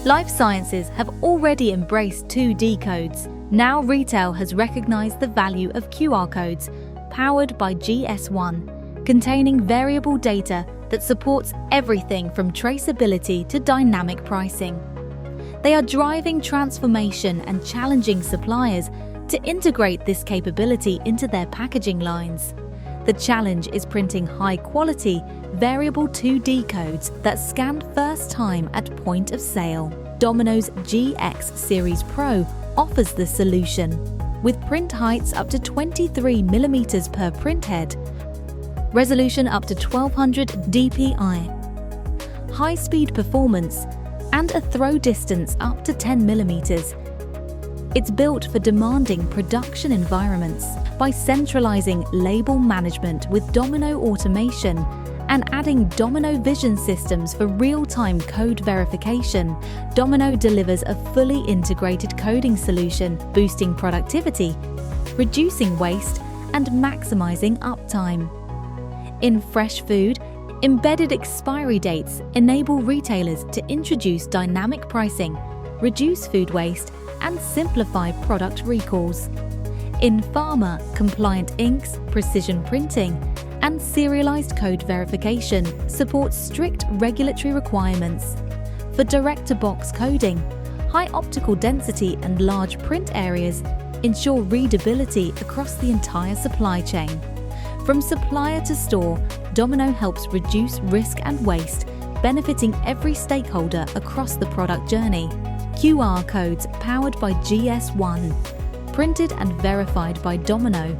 Life sciences have already embraced 2D codes. Now retail has recognized the value of QR codes, powered by GS1, containing variable data that supports everything from traceability to dynamic pricing. They are driving transformation and challenging suppliers to integrate this capability into their packaging lines. The challenge is printing high-quality, variable 2D codes that scan first time at point of sale. Domino's GX Series Pro offers the solution, with print heights up to 23 mm per printhead, resolution up to 1200 dpi, high-speed performance, and a throw distance up to 10 mm. It's built for demanding production environments. By centralizing label management with Domino automation and adding Domino vision systems for real-time code verification, Domino delivers a fully integrated coding solution, boosting productivity, reducing waste, and maximizing uptime. In fresh food, embedded expiry dates enable retailers to introduce dynamic pricing, reduce food waste, and simplify product recalls. In pharma, compliant inks, precision printing, and serialized code verification support strict regulatory requirements. For direct-to-box coding, high optical density and large print areas ensure readability across the entire supply chain. From supplier to store, Domino helps reduce risk and waste, benefiting every stakeholder across the product journey. QR codes powered by GS1, printed and verified by Domino,